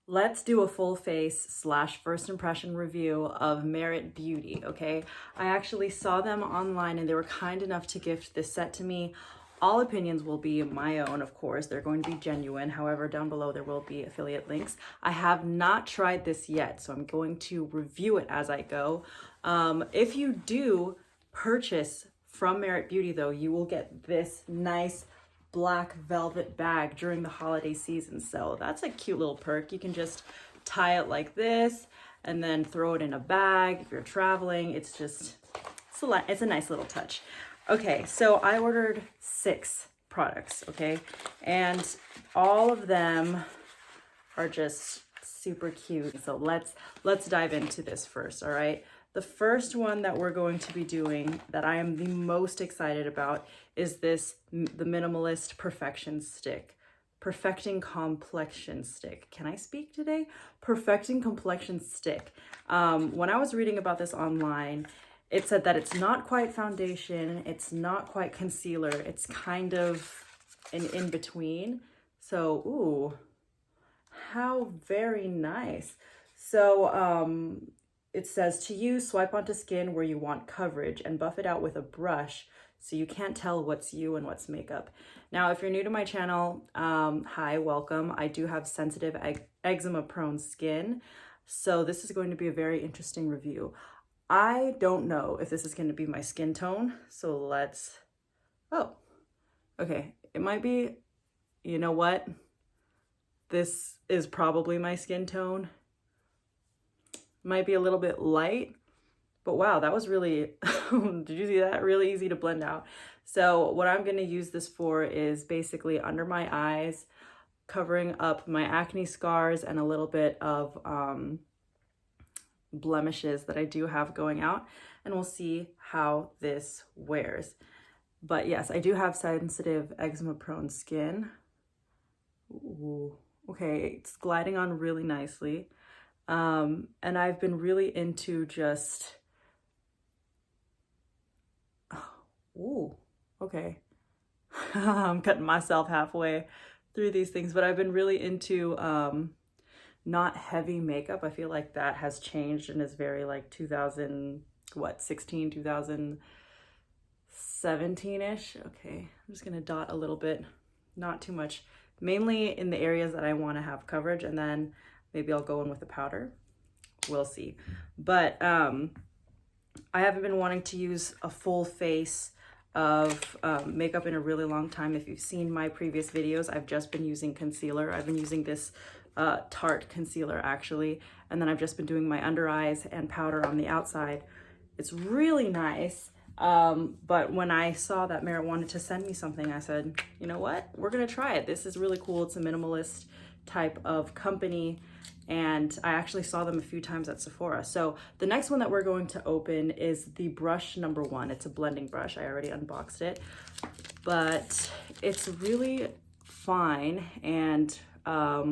Let's do a full face slash first impression review of Merit Beauty, okay? I actually saw them online and they were kind enough to gift this set to me. All opinions will be my own, of course. They're going to be genuine. However, down below there will be affiliate links. I have not tried this yet, so I'm going to review it as I go. If you do purchase from Merit Beauty though, you will get this nice black velvet bag during the holiday season. So that's a cute little perk. You can just tie it like this and then throw it in a bag if you're traveling. It's a nice little touch. Okay, so I ordered 6 products, okay? And all of them are just super cute. So let's dive into this first, all right? The first one that we're going to be doing that I am the most excited about is the Minimalist Perfection Stick. Perfecting Complexion Stick. Can I speak today? Perfecting Complexion Stick. When I was reading about this online, it said that it's not quite foundation, it's not quite concealer, it's kind of an in-between. So, ooh, how very nice. So, it says to use, swipe onto skin where you want coverage and buff it out with a brush so you can't tell what's you and what's makeup. Now, if you're new to my channel, hi, welcome. I do have sensitive eczema-prone skin, so this is going to be a very interesting review. I don't know if this is going to be my skin tone, so okay, it might be, you know what? This is probably my skin tone. Might be a little bit light, but wow, that was really, did you see that? Really easy to blend out. So what I'm going to use this for is basically under my eyes, covering up my acne scars and a little bit of blemishes that I do have going out, and we'll see how this wears. But yes, I do have sensitive eczema-prone skin. Ooh, okay, it's gliding on really nicely. And I've been really into just, ooh, okay. I'm cutting myself halfway through these things, but I've been really into, not heavy makeup. I feel like that has changed and is very like 2017-ish. Okay, I'm just gonna dot a little bit, not too much, mainly in the areas that I want to have coverage, and then maybe I'll go in with a powder. We'll see. But I haven't been wanting to use a full face of makeup in a really long time. If you've seen my previous videos, I've just been using concealer. I've been using this Tarte concealer actually, and then I've just been doing my under eyes and powder on the outside. It's really nice. But when I saw that Merit wanted to send me something, I said, you know what? We're gonna try it. This is really cool. It's a minimalist type of company, and I actually saw them a few times at Sephora. So the next one that we're going to open is the brush number 1. It's a blending brush. I already unboxed it, but it's really fine and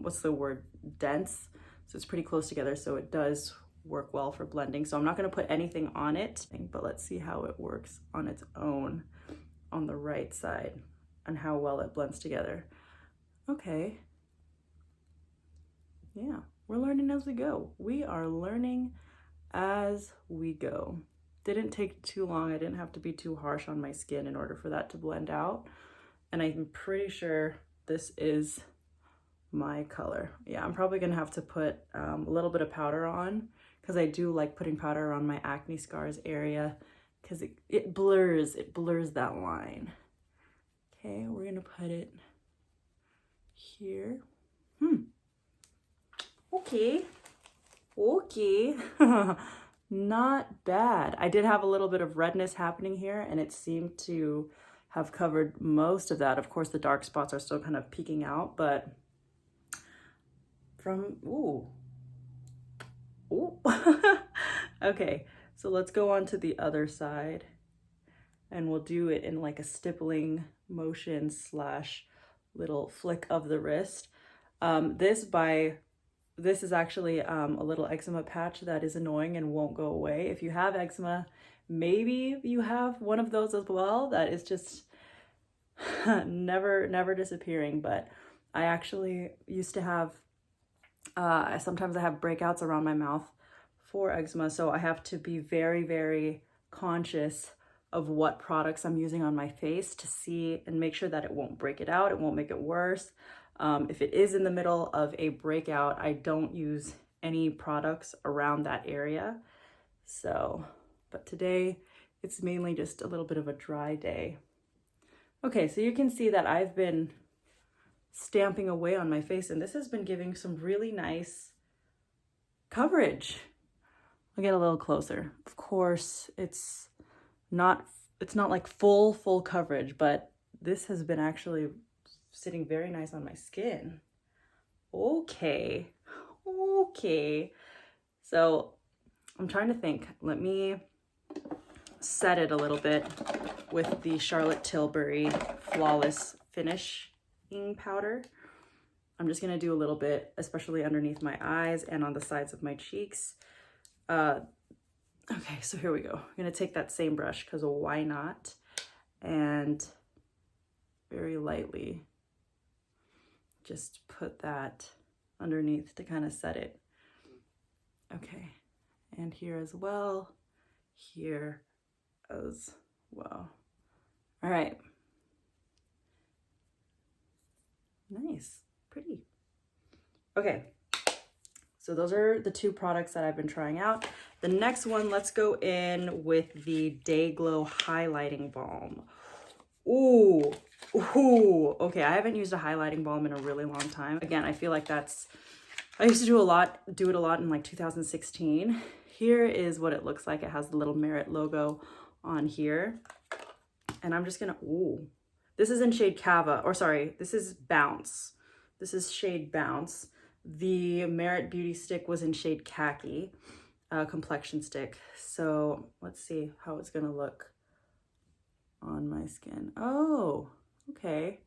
what's the word? Dense. So it's pretty close together, so it does work well for blending. So I'm not going to put anything on it, but let's see how it works on its own on the right side and how well it blends together. Okay. Yeah, we're learning as we go. We are learning as we go. Didn't take too long. I didn't have to be too harsh on my skin in order for that to blend out. And I'm pretty sure this is my color. Yeah, I'm probably gonna have to put a little bit of powder on, because I do like putting powder on my acne scars area, because it blurs that line. Okay, we're gonna put it here. Okay. Not bad. I did have a little bit of redness happening here, and it seemed to have covered most of that. Of course, the dark spots are still kind of peeking out, but ooh. Okay, so let's go on to the other side, and we'll do it in like a stippling motion slash little flick of the wrist. This is actually a little eczema patch that is annoying and won't go away. If you have eczema, maybe you have one of those as well that is just never disappearing. But I actually used to have Sometimes I have breakouts around my mouth for eczema, so I have to be very, very conscious of what products I'm using on my face to see and make sure that it won't break it out, it won't make it worse. If it is in the middle of a breakout, I don't use any products around that area. So, but today it's mainly just a little bit of a dry day. Okay, so you can see that I've been stamping away on my face, and this has been giving some really nice coverage. I'll get a little closer. Of course, it's not like full coverage, but this has been actually sitting very nice on my skin. Okay. So I'm trying to think. Let me set it a little bit with the Charlotte Tilbury Flawless Finishing Powder. I'm just gonna do a little bit, especially underneath my eyes and on the sides of my cheeks. Okay, so here we go. I'm gonna take that same brush, because why not? And very lightly just put that underneath to kind of set it. Okay, and here as well, here as well. All right. Nice, pretty. Okay, so those are the two products that I've been trying out. The next one, let's go in with the Day Glow Highlighting Balm. Ooh, okay, I haven't used a highlighting balm in a really long time. Again, I feel like I used to do it a lot in like 2016. Here is what it looks like. It has the little Merit logo on here. And I'm just gonna, this is in shade Cava, or sorry, this is Bounce. This is shade Bounce. The Merit Beauty stick was in shade Khaki, complexion stick. So let's see how it's gonna look on my skin. Oh, okay.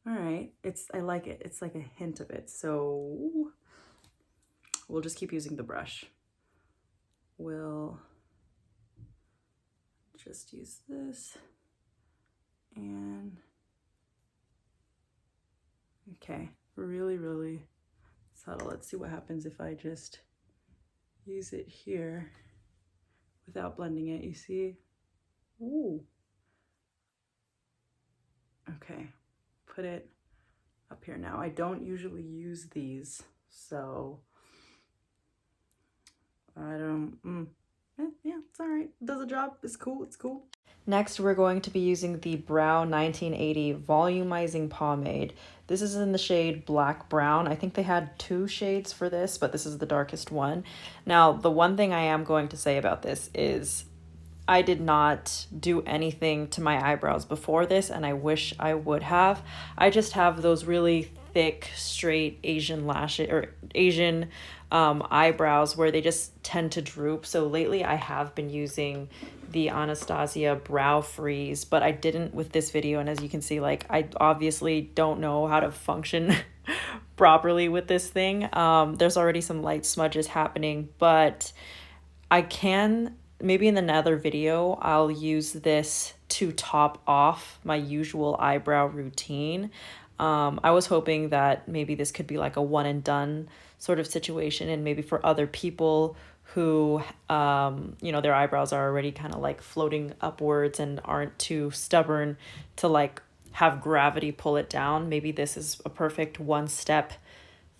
All right, I like it. It's like a hint of it. So we'll just keep using the brush. We'll just use this and okay, really subtle. Let's see what happens if I just use it here without blending it. You see? Ooh. Okay, put it up here now. I don't usually use these, so I don't, yeah, it's all right. It does the job. It's cool. It's cool. Next, we're going to be using the Brow 1980 Volumizing Pomade. This is in the shade Black Brown. I think they had two shades for this, but this is the darkest one. Now, the one thing I am going to say about this is I did not do anything to my eyebrows before this, and I wish I would have. I just have those really thick, straight Asian lashes or Asian eyebrows where they just tend to droop. So lately I have been using the Anastasia Brow Freeze, but I didn't with this video. And as you can see, like, I obviously don't know how to function properly with this thing. There's already some light smudges happening, but I can, maybe in another video, I'll use this to top off my usual eyebrow routine. I was hoping that maybe this could be like a one and done sort of situation, and maybe for other people who, you know, their eyebrows are already kind of like floating upwards and aren't too stubborn to like have gravity pull it down. Maybe this is a perfect one-step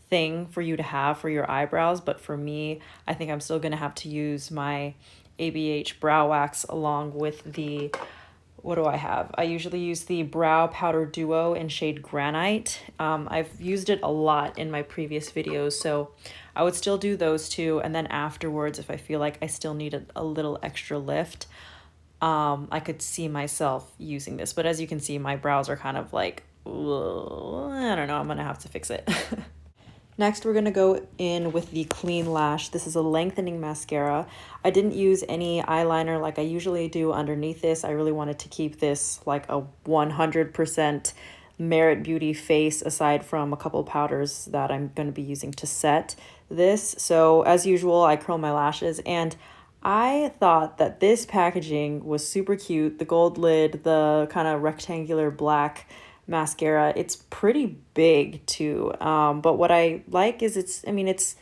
thing for you to have for your eyebrows. But for me, I think I'm still gonna have to use my ABH brow wax along with the, what do I have? I usually use the Brow Powder Duo in shade Granite. I've used it a lot in my previous videos, so I would still do those two. And then afterwards, if I feel like I still need a little extra lift, I could see myself using this. But as you can see, my brows are kind of like, I don't know, I'm gonna have to fix it. Next, we're going to go in with the Clean Lash. This is a lengthening mascara. I didn't use any eyeliner like I usually do underneath this. I really wanted to keep this like a 100% Merit Beauty face, aside from a couple of powders that I'm going to be using to set this. So as usual, I curl my lashes, and I thought that this packaging was super cute. The gold lid, the kind of rectangular black mascara. It's pretty big too. But what I like is it's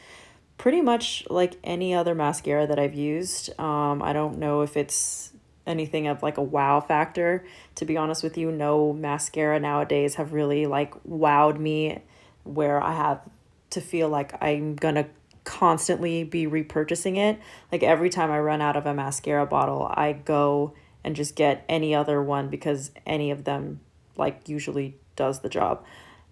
pretty much like any other mascara that I've used. I don't know if it's anything of like a wow factor. To be honest with you, no mascara nowadays have really like wowed me where I have to feel like I'm gonna constantly be repurchasing it. Like every time I run out of a mascara bottle, I go and just get any other one because any of them like usually does the job.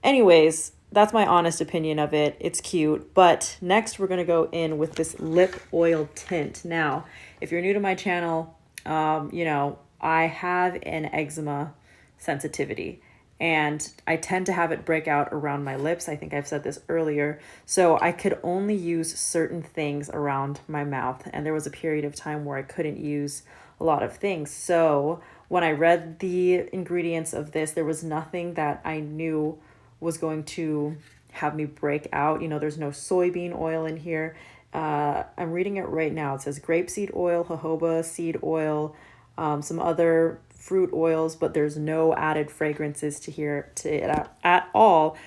Anyways, that's my honest opinion of it. It's cute. But next we're going to go in with this lip oil tint. Now, if you're new to my channel, I have an eczema sensitivity and I tend to have it break out around my lips. I think I've said this earlier. So I could only use certain things around my mouth. And there was a period of time where I couldn't use a lot of things. So when I read the ingredients of this, there was nothing that I knew was going to have me break out. There's no soybean oil in here. I'm reading it right now. It says grapeseed oil, jojoba seed oil, some other fruit oils, but there's no added fragrances to it at all.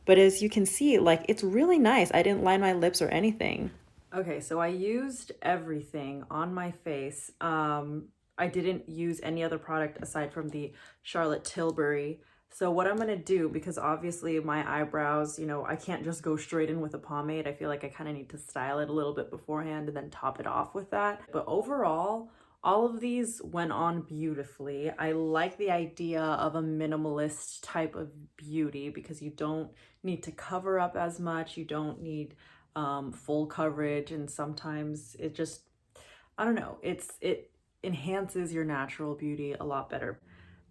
But as you can see, like it's really nice. I didn't line my lips or anything. Okay, so I used everything on my face. I didn't use any other product aside from the Charlotte Tilbury. So what I'm going to do, because obviously my eyebrows, I can't just go straight in with a pomade. I feel like I kind of need to style it a little bit beforehand and then top it off with that. But overall, all of these went on beautifully. I like the idea of a minimalist type of beauty because you don't need to cover up as much. You don't need full coverage, and sometimes it just, I don't know, it enhances your natural beauty a lot better.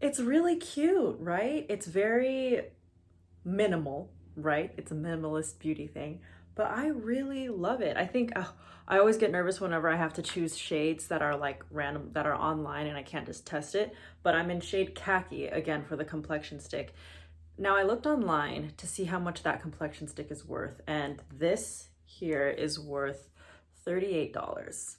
It's really cute, right? It's very minimal, right? It's a minimalist beauty thing, but I really love it. I think I always get nervous whenever I have to choose shades that are like random, that are online and I can't just test it, but I'm in shade Khaki again for the complexion stick. Now I looked online to see how much that complexion stick is worth, and this here is worth $38.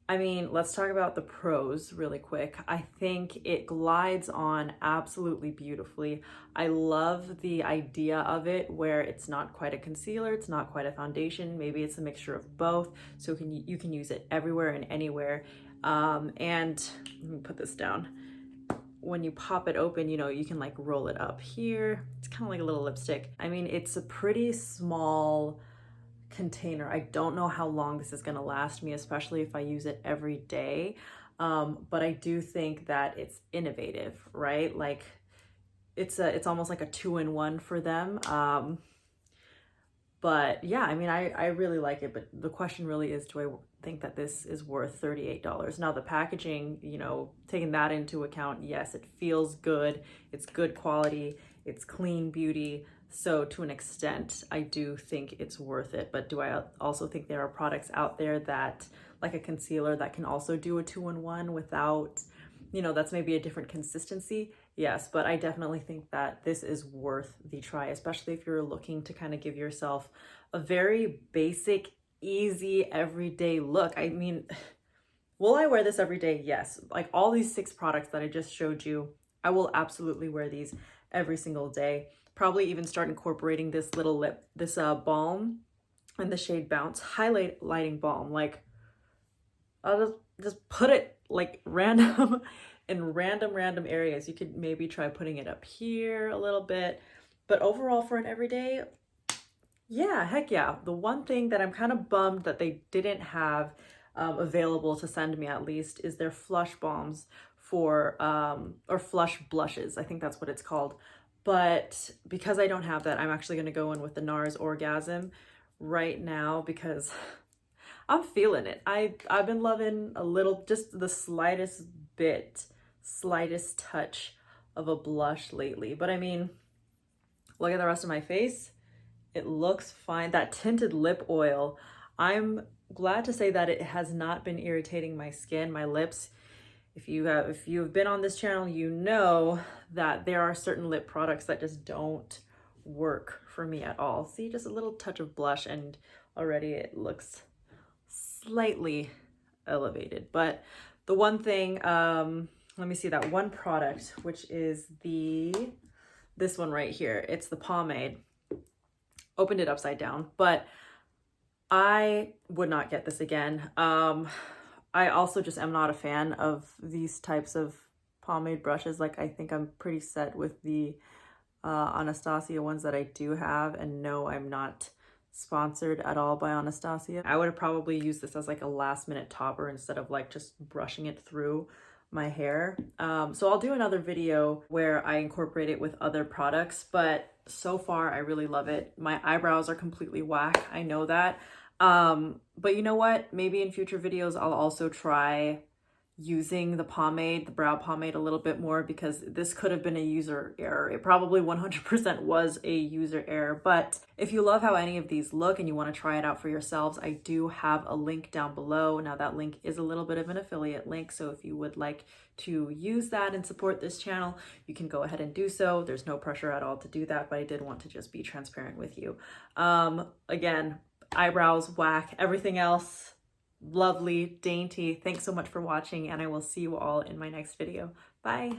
I mean, let's talk about the pros really quick. I think it glides on absolutely beautifully. I love the idea of it where it's not quite a concealer, it's not quite a foundation, maybe it's a mixture of both, so you can use it everywhere and anywhere. And let me put this down. When you pop it open, you can like roll it up here. It's kind of like a little lipstick. I mean, it's a pretty small container. I don't know how long this is going to last me, especially if I use it every day. But I do think that it's innovative, right? Like it's almost like a 2-in-1 for them. But yeah, I mean, I really like it, but the question really is, do I think that this is worth $38? Now the packaging, taking that into account, yes, it feels good. It's good quality. It's clean beauty. So to an extent, I do think it's worth it. But do I also think there are products out there that, like a concealer, that can also do a 2-in-1 without, that's maybe a different consistency? Yes, but I definitely think that this is worth the try, especially if you're looking to kind of give yourself a very basic, easy, everyday look. I mean, will I wear this every day? Yes. Like all these 6 products that I just showed you, I will absolutely wear these every single day. Probably even start incorporating this balm in the shade Bounce highlighting balm. Like I'll just put it like random in random areas. You could maybe try putting it up here a little bit, but overall for an everyday, yeah, heck yeah. The one thing that I'm kind of bummed that they didn't have available to send me, at least, is their flush balms for or flush blushes. I think that's what it's called. But because I don't have that, I'm actually going to go in with the NARS Orgasm right now because I'm feeling it. I've been loving a little, just the slightest touch of a blush lately. But I mean, look at the rest of my face. It looks fine. That Tinted Lip Oil, I'm glad to say that it has not been irritating my skin, my lips. If you've been on this channel, you know that there are certain lip products that just don't work for me at all. See, just a little touch of blush and already it looks slightly elevated. But the one thing, let me see, that one product, which is the this one right here. It's the pomade. Opened it upside down, but I would not get this again. I also just am not a fan of these types of pomade brushes. Like, I think I'm pretty set with the Anastasia ones that I do have, and no, I'm not sponsored at all by Anastasia. I would have probably used this as like a last minute topper instead of like just brushing it through my hair. So I'll do another video where I incorporate it with other products, but so far I really love it. My eyebrows are completely whack, I know that. But you know what? Maybe in future videos I'll also try using the pomade, the brow pomade, a little bit more, because this could have been a user error. It probably 100% was a user error. But if you love how any of these look and you want to try it out for yourselves, I do have a link down below. Now that link is a little bit of an affiliate link, so if you would like to use that and support this channel, you can go ahead and do so. There's no pressure at all to do that, but I did want to just be transparent with you. Again, eyebrows whack, everything else lovely, dainty. Thanks so much for watching, and I will see you all in my next video. Bye.